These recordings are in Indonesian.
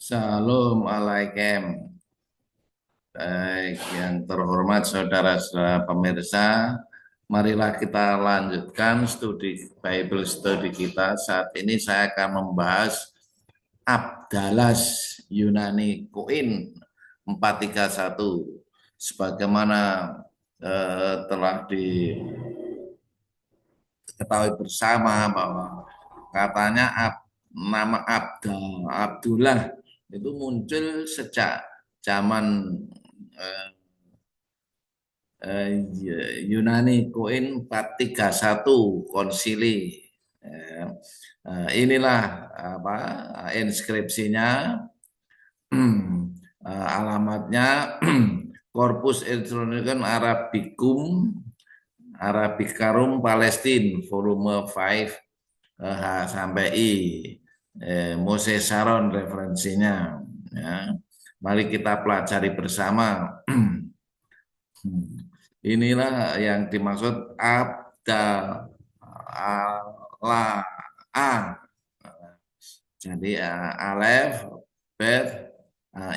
Shalom alaikum. Baik, yang terhormat saudara-saudara pemirsa, marilah kita lanjutkan studi Bible study kita. Saat ini saya akan membahas Abdalas Yunani Koin 431. Sebagaimana telah diketahui bersama bahwa katanya nama Abdullah itu muncul sejak zaman eh, Yunani Koin 431 konsili. Inilah apa inskripsinya, alamatnya Corpus Intronicum Arabicarum Palestine volume 5 H sampai I. Moses Sharon referensinya. Ya. Mari kita pelajari bersama. Inilah yang dimaksud abdallah. Jadi alef, bet,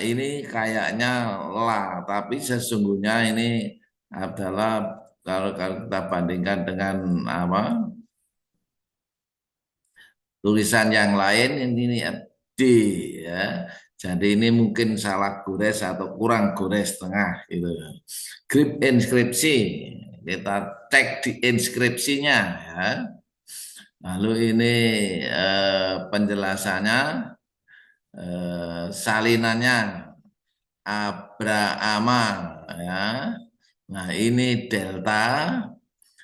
ini kayaknya la, tapi sesungguhnya ini adalah kalau kita bandingkan dengan apa tulisan yang lain ini D ya. Jadi ini mungkin salah gores atau kurang gores tengah gitu. Grip inskripsi kita cek di inskripsinya ya. Lalu ini penjelasannya, salinannya Abrahama ya. Nah ini delta,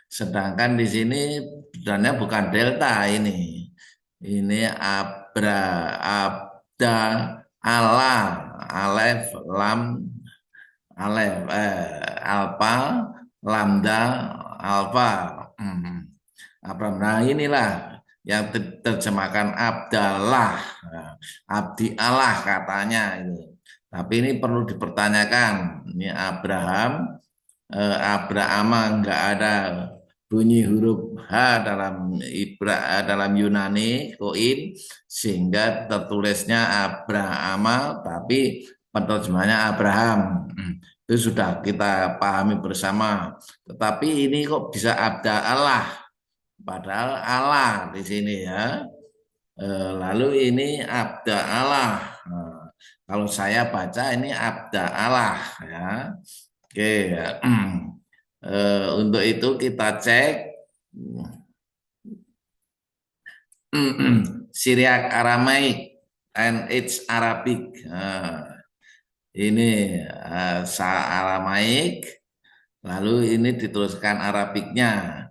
sedangkan di sini sebenarnya bukan delta ini. Ini abda Allah alef lam alef alfa lambda alfa. Nah inilah yang terjemahkan Abdallah, Abdi Allah katanya ini. Tapi ini perlu dipertanyakan. Ini Abraham enggak ada bunyi huruf H dalam Yunani koin, sehingga tertulisnya Abraham tapi penerjemahnya Abraham. Itu sudah kita pahami bersama. Tetapi ini kok bisa Abda Allah, padahal Allah di sini ya. Lalu ini Abda Allah. Kalau saya baca ini Abda Allah ya. Oke. Untuk itu kita cek Syriac Aramaik and its Arabic. Ini Aramaik, lalu ini dituliskan Arabiknya.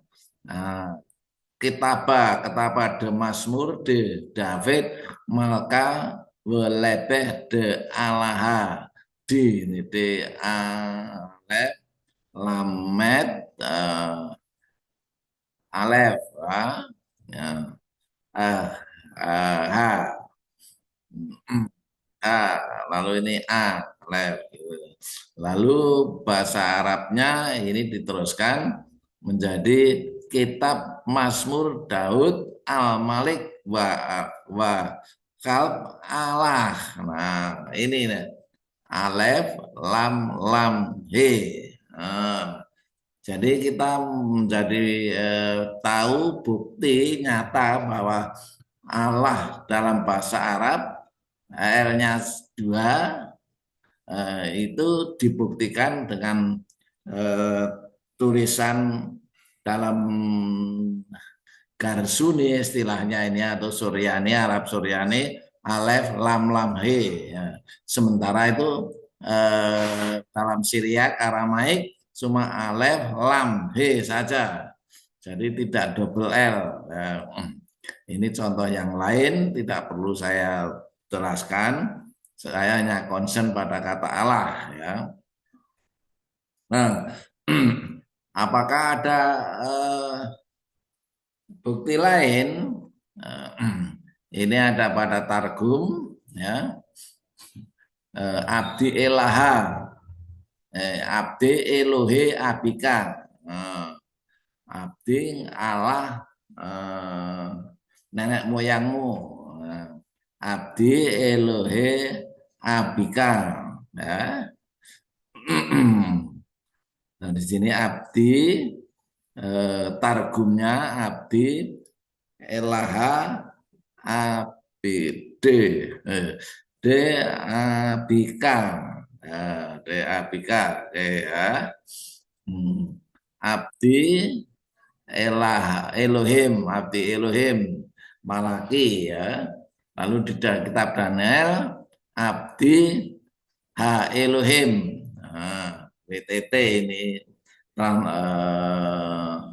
Ketaba de Mazmur de David Malka welebeh de Alaha di ini de Alef Lamed Alef ya. H lalu ini Alef. Lalu bahasa Arabnya ini diteruskan menjadi Kitab Mazmur Daud Al-Malik wa Kalb Allah. Nah, ini nih. Alef lam he. Jadi kita menjadi tahu bukti nyata bahwa Allah dalam bahasa Arab L-nya 2 itu dibuktikan dengan tulisan dalam Garsuni istilahnya ini, atau Suryani, Arab Suryani, Alef lam he. Ya. Sementara itu dalam Syriac Aramaik cuma Alef lam he saja. Jadi tidak double L. Ya. Ini contoh yang lain, tidak perlu saya jelaskan. Saya hanya concern pada kata Allah ya. Nah, apakah ada bukti lain? Ini ada pada Targum ya. Abdi Elaha, Abdi Elohe Abika, Abdi Allah nenek moyangmu, Abdi Elohe Abika. Ya. Nah, di sini abdi targumnya abdi elaha abd d abika. D abika. Ya. Abdi Elohim, abdi Elohim Malaki ya. Lalu di kitab Daniel abdi Ha Elohim. Nah, WTT ini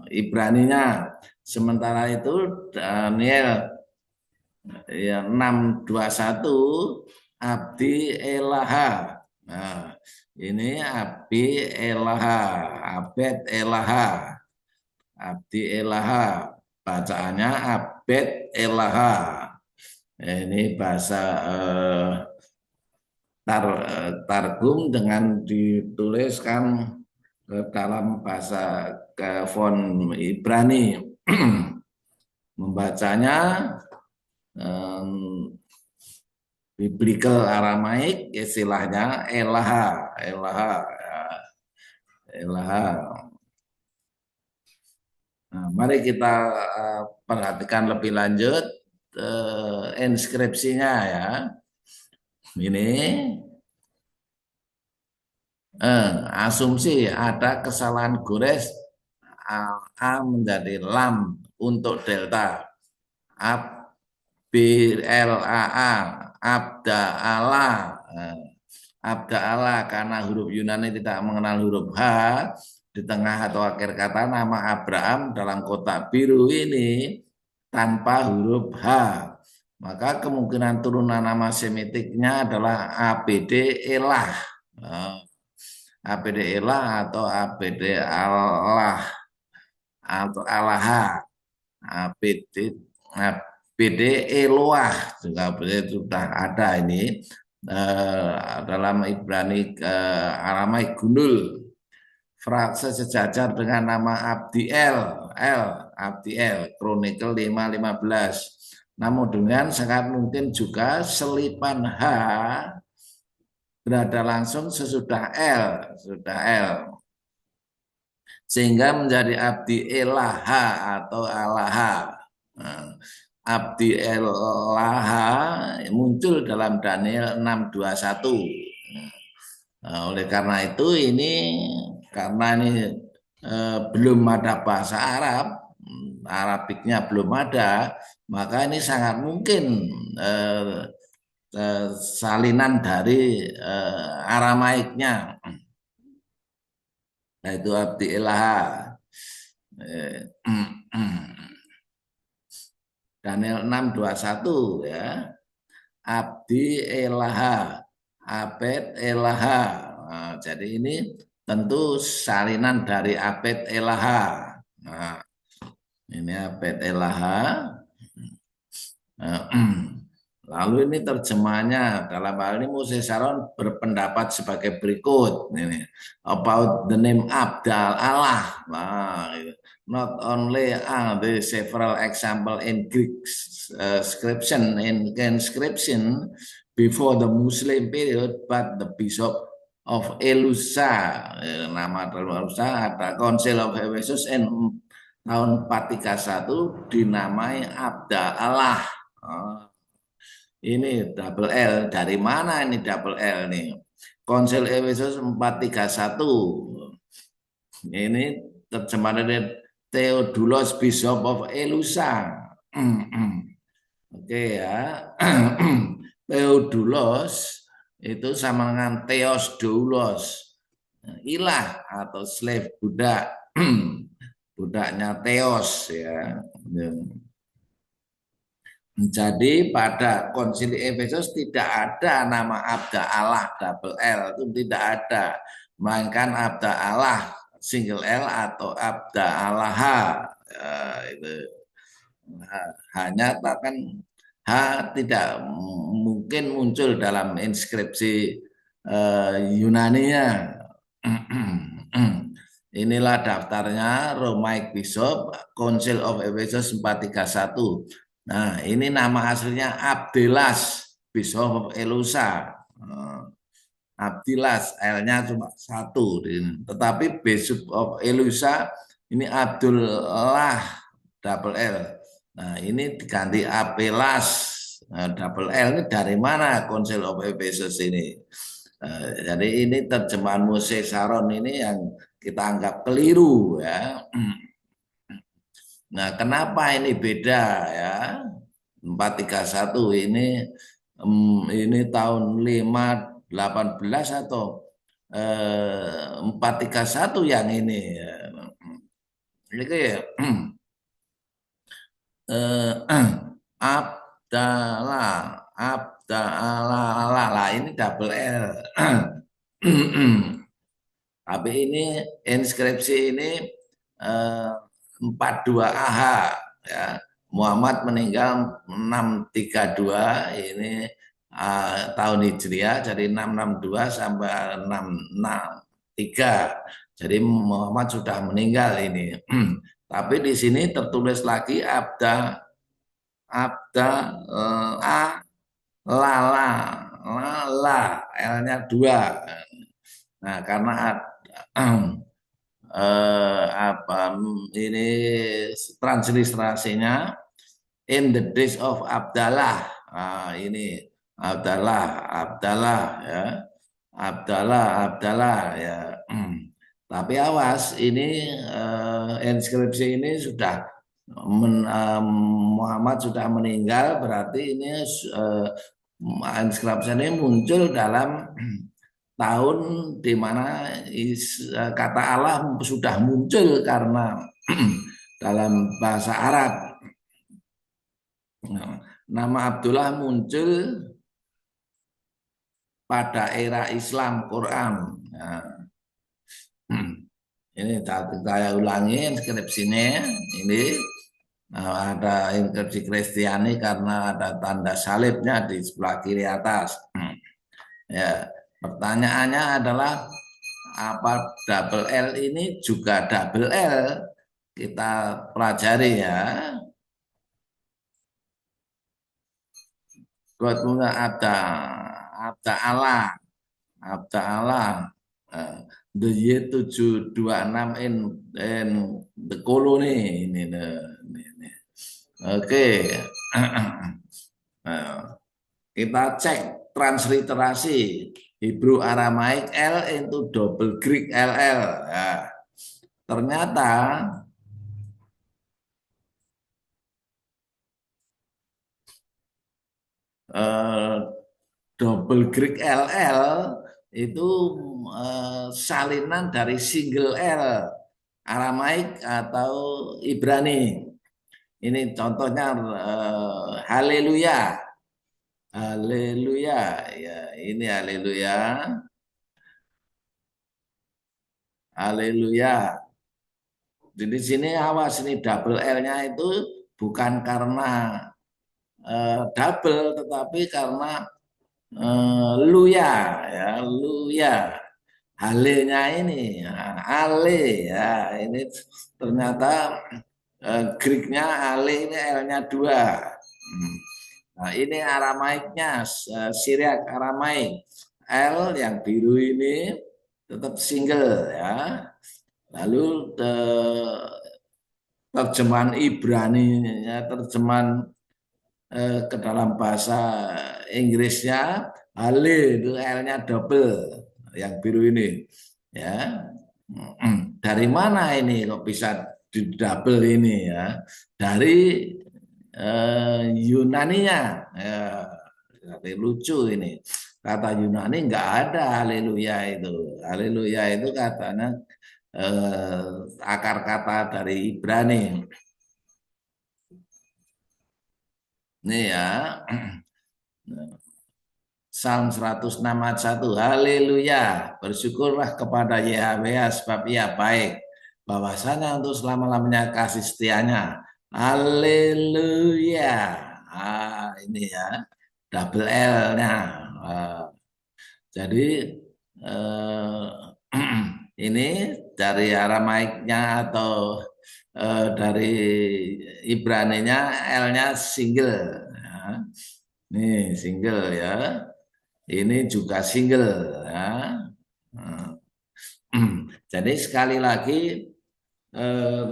Ibraninya. Sementara itu Daniel ya 621 abdi Elaha. Nah, ini abdi Elaha, abed Elaha. Abdi Elaha, bacaannya Abed Elaha. Ini bahasa targum dengan dituliskan ke dalam bahasa ke font Ibrani. Membacanya biblical Aramaik, istilahnya Elaha, Elaha, Elaha. Nah, mari kita perhatikan lebih lanjut inskripsinya ya. Ini asumsi ada kesalahan gores A menjadi lam untuk delta. Ab B L A A abda Allah. Abda Allah karena huruf Yunani tidak mengenal huruf H di tengah atau akhir kata nama Abraham dalam kotak biru ini tanpa huruf H. Maka kemungkinan turunan nama semitiknya adalah ABD Elah. ABD Elah atau ABD Allah atau Allah. ABD Eloah juga sudah ada ini dalam Ibrani Aramaik Gundul. Frase sejajar dengan nama Abdiel, Abdiel, Chronicle 5:15. Namun dengan sangat mungkin juga selipan H berada langsung sesudah L, sehingga menjadi Abdi Elaha atau Alaha. Abdi Elaha muncul dalam Daniel 6:21. Nah, oleh karena itu karena ini belum ada bahasa Arab, Arabiknya belum ada, maka ini sangat mungkin salinan dari Aramaiknya, yaitu Abdi Elaha. Daniel 6:21 ya. Abdi Elaha, Abed Elaha. Nah, jadi ini tentu salinan dari Abed Elaha. Nah, ini Abed Elaha. Lalu ini terjemahnya dalam hal ini Moses Sharon berpendapat sebagai berikut. Ini about the name Abdal Allah. Nah, not only are the several example in Greek inscription before the Muslim period, but the Bishop of Elusa, nama Elusa ada Council of Ephesus in tahun 431 dinamai Abda Allah. Ini double L, dari mana ini double L nih? Council Ephesus 431. Ini terjemahan dari Theodulos Bishop of Elusa. Oke ya. Theodulos itu sama dengan Theos Doulos, ilah atau slave budak. Budaknya Theos ya. Jadi pada konsili Efesus tidak ada nama Abda Allah double L, itu tidak ada, melainkan Abda Allah single L atau Abda Allah. Itu hanya bahkan H tidak mungkin muncul dalam inskripsi Yunaninya. Inilah daftarnya Romaik Bishop Council of Ephesus 431. Nah, ini nama aslinya Abdelas Bishop of Elusa. Abdilas, L-nya cuma satu. Tetapi Bishop of Elusa ini Abdullah, double L. Nah, ini diganti Apelas, double L. Ini dari mana Council of Ephesus ini? Jadi ini terjemahan Moses Saron ini yang kita anggap keliru ya. Nah, kenapa ini beda ya? 431 ini tahun 518 atau 431 yang ini. Ini kayak Abdallah, Abdallah lah ini double L. Tapi ini inskripsi ini 42AH ya. Muhammad meninggal 632 ini tahun Hijriah, jadi 662 sampai 663. Jadi Muhammad sudah meninggal ini. Tapi di sini tertulis lagi Abda lala lala L-nya 2. Nah, karena apa ini transliterasinya in the days of Abdallah. Nah, ini Abdallah ya. Abdallah ya. Tapi awas ini inskripsi ini sudah Muhammad sudah meninggal, berarti ini inskripsi ini muncul dalam tahun di mana kata Allah sudah muncul karena dalam bahasa Arab. Nama Abdullah muncul pada era Islam Quran. Nah, ini saya ulangi inskripsinya. Ini ada inskripsi Kristiani karena ada tanda salibnya di sebelah kiri atas. Ya, pertanyaannya adalah apa double L ini juga double L? Kita pelajari ya. Godmuna Abda Allah. The year 726 in the colony ini. Oke. Kita cek transliterasi Hebrew Aramaik L into double Greek LL. Nah, ternyata double Greek LL itu salinan dari single L Aramaik atau Ibrani. Ini contohnya haleluya. Haleluya. Ya, ini haleluya. Haleluya. Di sini awas ini double L-nya itu bukan karena double tetapi karena luya ya, luya. Halenya ini, ale ya, ini ternyata Greeknya ale ini L-nya 2. Nah, ini Aramaiknya, Syriak Aramaik. L yang biru ini tetap single ya. Lalu terjemahan Ibrani, terjemahan ke dalam bahasa Inggrisnya, ale itu L-nya double, yang biru ini. Ya, dari mana ini kok bisa di double ini ya? Dari Yunaninya. Ya, lucu ini. Kata Yunani nggak ada haleluya itu. Haleluya itu katanya akar kata dari Ibrani. Nih ya. Psalm 106 ayat 1. Haleluya. Bersyukurlah kepada Yahweh sebab ia baik. Bahwasanya untuk selama-lamanya kasih setianya. Haleluya. Ini ya. Double L-nya. Jadi ini dari Aramaiknya atau dari Ibraninya L-nya single. Ya. Nih single ya. Ini juga single ya. Jadi sekali lagi eh,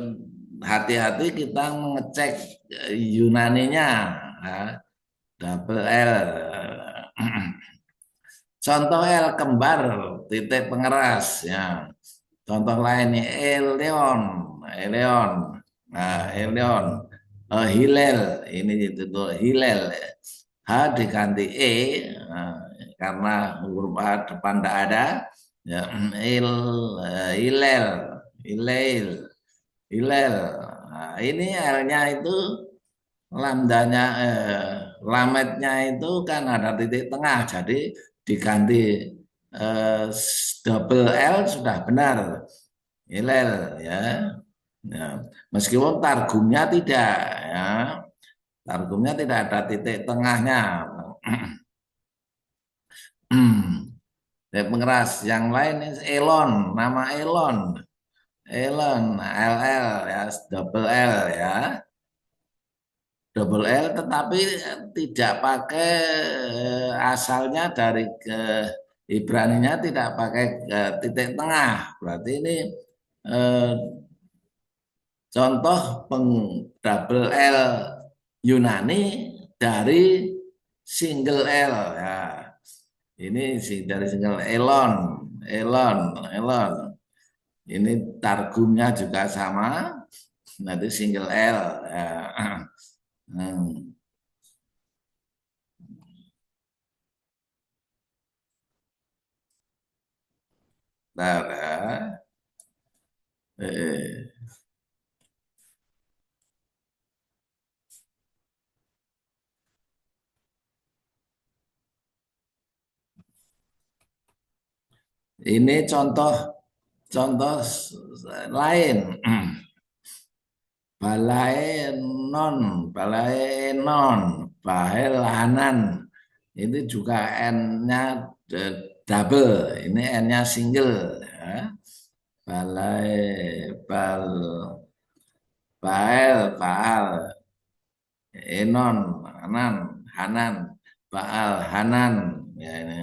hati-hati kita mengecek Yunaninya ya. Double L. Contoh L kembar titik pengeras ya. Contoh lainnya Eleon, Eleon. Nah, Eleon. Hilal ini itu tuh Hilal. H diganti E nah, karena huruf H depan tidak ada. Ya, Hilal, Hilal, Hilal. Nah, ini L-nya itu lambdanya lametnya itu kan ada titik tengah jadi diganti eh, double L sudah benar Hilal ya. Ya, meskipun targumnya tidak ya, targumnya tidak ada titik tengahnya. Titik pengeras yang lain Elon, nama Elon, Elon, LL ya, double L ya, double L tetapi tidak pakai asalnya dari ke Ibraninya tidak pakai titik tengah. Berarti ini eh, contoh double L Yunani dari single L ya. Ini sih dari single Elon, Elon, Elon. Ini targumnya juga sama. Nanti single L ya. Hmm. Nah, ya. Eh, ini contoh contoh lain. Balaenon, balaenon, bahelanan. Ini juga N-nya double, ini N-nya single. Ya. Balai, bal, bael, baal, enon, hanan, hanan, baal, hanan. Ya, ini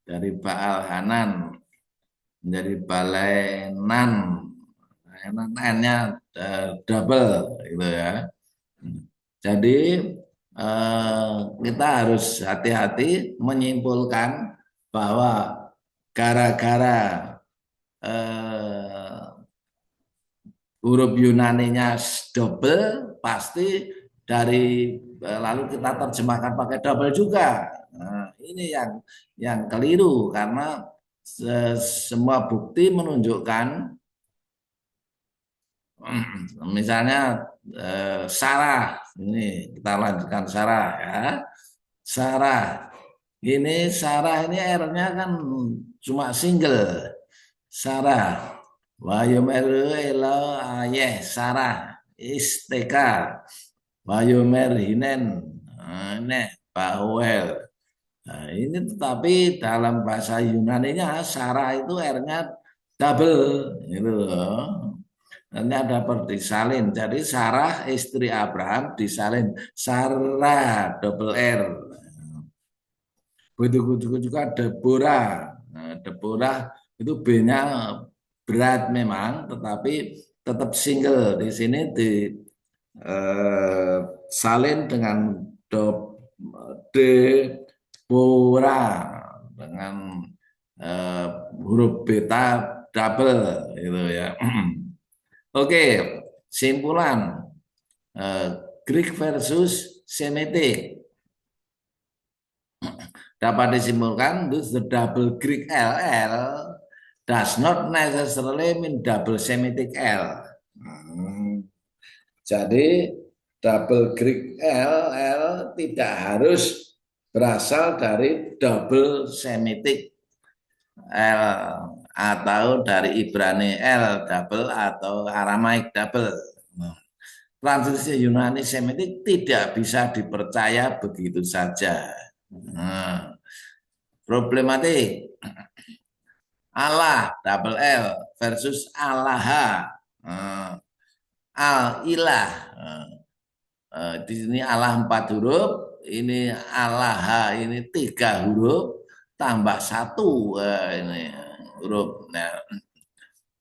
dari baal, hanan menjadi balenan. N-nya double gitu ya. Jadi kita harus hati-hati menyimpulkan bahwa gara-gara eh, huruf Yunaninya double pasti dari lalu kita terjemahkan pakai double juga. Nah, ini yang keliru karena semua bukti menunjukkan misalnya Sarah, ini kita lanjutkan Sarah ya. Sarah, Sarah ini R-nya kan cuma single. Sarah, Wayomeru Elo Ayeh Sarah, Isteka, Wayomer Hinen, Nah, Bawel. Nah, ini tetapi dalam bahasa Yunaninya Sarah itu R-nya double, gitu loh. Nanti ada disalin. Jadi Sarah istri Abraham disalin Sarah double R. Begitu juga Deborah. Nah, Deborah itu B-nya berat memang, tetapi tetap single. Di sini salin dengan Deborah dengan eh, huruf beta double gitu ya. Oke, simpulan eh, Greek versus Semitic dapat disimpulkan the double Greek LL does not necessarily mean double Semitic L. Jadi double Greek LL tidak harus berasal dari double Semitic L atau dari Ibrani L double atau Aramaik double. Transkripsi Yunani Semitik tidak bisa dipercaya begitu saja. Nah, problematik Allah double L versus Allah. Al ilah. Di sini Allah 4 huruf, ini Allah ini 3 huruf tambah 1 ini huruf. Nah,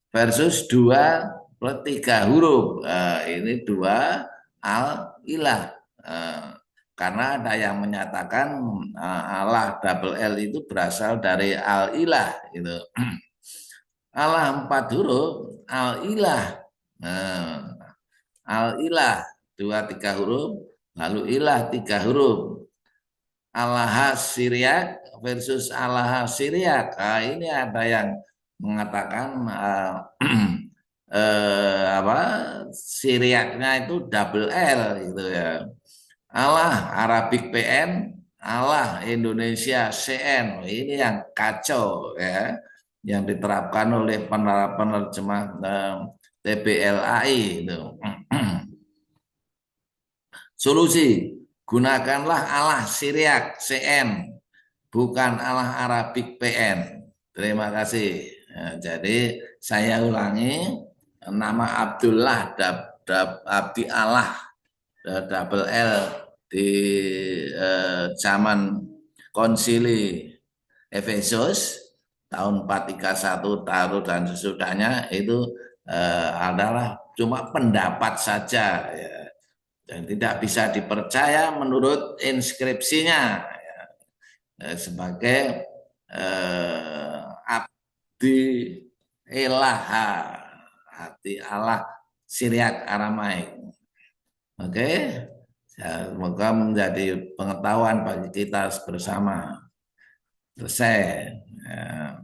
versus 2 plus 3 huruf. Ini 2 al-ilah. Karena ada yang menyatakan Allah double L itu berasal dari al-ilah gitu. Allah 4 huruf, al-ilah. Al-ilah 2 3 huruf, lalu ilah 3 huruf. Allah Syriak versus Allah Syriak. Ini ada yang mengatakan apa Syriaknya itu double L gitu ya. Allah Arabic PN, Allah Indonesia CN. Ini yang kacau ya, yang diterapkan oleh penerjemah TBLAI itu. Solusi, gunakanlah Allah Syriak CN, bukan Allah Arabic PN. Terima kasih. Nah, jadi saya ulangi, nama Abdullah Abdi Allah double L di zaman konsili Efesus tahun 431 taruh dan sesudahnya itu adalah cuma pendapat saja ya, dan tidak bisa dipercaya menurut inskripsinya ya, sebagai abdi ilaha, abdi Allah Syriak Aramaik. Oke, semoga menjadi pengetahuan bagi kita bersama. Selesai. Ya.